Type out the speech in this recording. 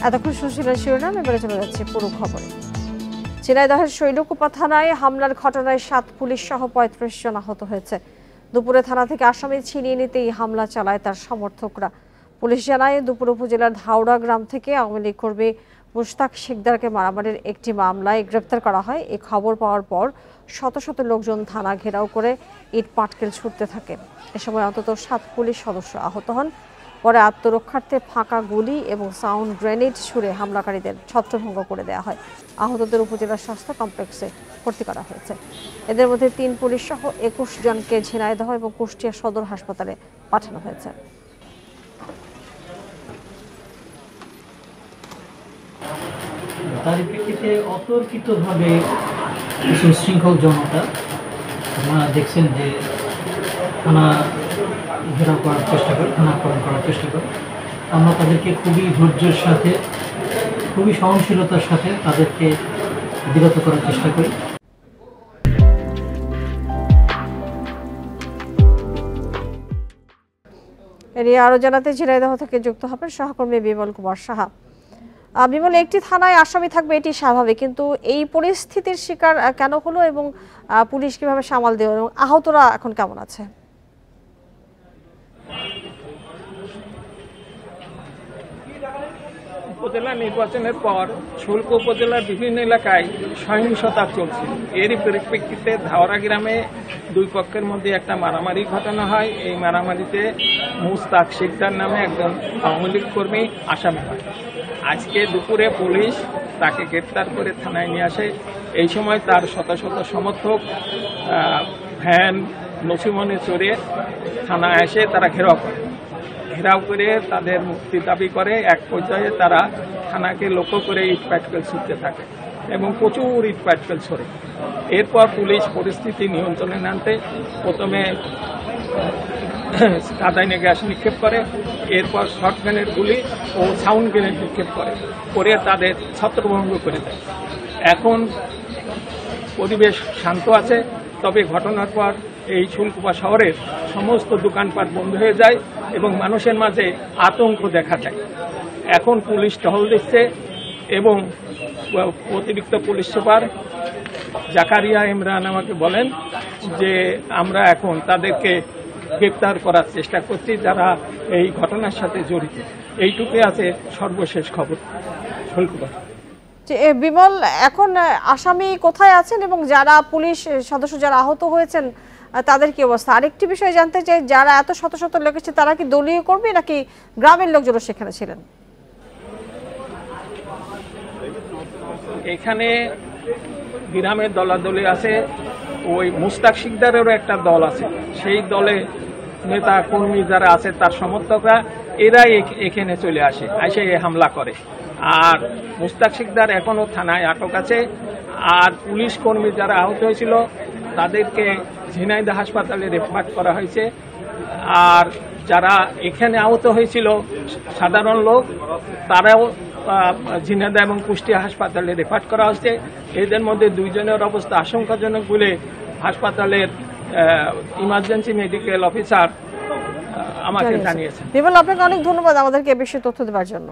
এতক্ষণ শুনছিলেন শিরোনাম, এবারে চলে যাচ্ছে পুরো খবরে। ঝিনাইদহের শৈলকুপা থানায় হামলার ঘটনায় 7 পুলিশ সহ 35 জন আহত হয়েছে। দুপুরে থানা থেকে আসামি ছিনিয়ে নিতেই হামলা চালায় তার সমর্থকরা। পুলিশ জানায় দুপুর উপজেলার ধাউড়া গ্রাম থেকে আওয়ামী লীগ কর্মী মুশতাক শিকদারকে মারামারির একটি মামলায় গ্রেপ্তার করা হয়। এই খবর পাওয়ার পর শত শত লোকজন থানা ঘেরাও করে ইট পাটকেল ছুটতে থাকে। এ সময় অন্তত 7 পুলিশ সদস্য আহত হন। পরে আত্মরক্ষার্থে ফাঁকা গুলি এবং সাউন্ড গ্রেনেড ছুড়ে হামলাকারীদের ছত্রভঙ্গ করে দেওয়া হয়। আহতদের উপজেলা স্বাস্থ্য কমপ্লেক্সে ভর্তি করা হয়েছে। এদের মধ্যে 3 পুলিশ সহ 21 জনকে ঝিনাইদহ এবং কুষ্টিয়া সদর হাসপাতালে পাঠানো হয়েছে। তার প্রেক্ষিতে অতর্কিতভাবে কিছু শৃঙ্খল জনতা আপনারা দেখছেন যে থানা ঘেরাও করার চেষ্টা করে, থানা আক্রমণ করার চেষ্টা করে। আমরা তাদেরকে খুবই ধৈর্যের সাথে, খুবই সহনশীলতার সাথে তাদেরকে বিরত করার চেষ্টা করি। এরিয়া আরো জানাতে ঝিনাইদহ থেকে যুক্ত হবেন সহকর্মী বিমল কুমার সাহা। বিমল, একটি থানায় আসামি থাকবে এটি স্বাভাবিক, কিন্তু এই পরিস্থিতির শিকার কেন হলো এবং পুলিশ কিভাবে সামাল দিল এবং আহতরা এখন কেমন আছে? উপজেলা নির্বাচনের পর শুল্ক উপজেলার বিভিন্ন এলাকায় সহিংসতা চলছে। এরই পরিপ্রেক্ষিতে ধাওড়া গ্রামে 2 পক্ষের মধ্যে একটা মারামারি ঘটনা হয়। এই মারামারিতে মুশতাক শিকদার নামে একজন আওয়ামী লীগ কর্মী আসামি হয়। আজকে দুপুরে পুলিশ তাকে গ্রেপ্তার করে থানায় নিয়ে আসে। এই সময় তার শত শত সমর্থক ভ্যান নসিমনে চড়ে থানায় এসে তারা ঘেরাও করে তাদের মুক্তি দাবি করে। এক পর্যায়ে তারা থানাকে লক্ষ্য করে ইট পাটকেল ছুটতে থাকে এবং প্রচুর ইট পাটকেল ছড়ে। এরপর পুলিশ পরিস্থিতি নিয়ন্ত্রণে আনতে প্রথমে কাদাইনে গ্যাস নিক্ষেপ করে, এরপর শর্ট গ্রেনেড গুলি ও সাউন্ড গ্রেনেড নিক্ষেপ করে তাদের ছত্রভঙ্গ করে দেয়। এখন পরিবেশ শান্ত আছে, তবে ঘটনার পর এই শুল্কুপা শহরের সমস্ত দোকানপাট বন্ধ হয়ে যায় এবং মানুষের মাঝে আতঙ্ক দেখা যায়। এখন পুলিশ টহল দিচ্ছে এবং অতিরিক্ত পুলিশ সুপার জাকারিয়া ইমরান আমাকে বলেন যে আমরা এখন তাদেরকে গ্রেপ্তার করার চেষ্টা করছি যারা এই ঘটনার সাথে জড়িত। এইটুকুই আছে সর্বশেষ খবর শুল্কুপা। বিমল, এখন আসামি কোথায় আছেন এবং যারা পুলিশ সদস্য যারা আহত হয়েছেন তাদের কি অবস্থা? আরেকটি বিষয় জানতে চাই, যারা এত শত শত লোক এসেছে তারা কি দলীয় কর্মী নাকি গ্রামের লোকজন সেখানে ছিলেন? এখানে গ্রামের দলাদলি আছে, ওই মুশতাক শিকদারেরও একটা দল আছে। সেই দলে নেতা কর্মী যারা আছে তার সমর্থকরা এরাই এখানে চলে আসে হামলা করে। আর মুশতাক শিকদার এখনো থানায় আটক আছে। আর পুলিশ কর্মী যারা আহত হয়েছিল তাদেরকে ঝিনাইদহ হাসপাতালে রেফার করা হয়েছে। আর যারা এখানে আহত হয়েছিল সাধারণ লোক তারাও ঝিনাইদহ এবং কুষ্টিয়া হাসপাতালে রেফার করা হয়েছে। এদের মধ্যে 2 জনের অবস্থা আশঙ্কাজনক বলে হাসপাতালের ইমার্জেন্সি মেডিকেল অফিসার আমাকে জানিয়েছেন। বিমল, আপনাকে অনেক ধন্যবাদ আমাদেরকে এ বিষয়ে তথ্য দেওয়ার জন্য।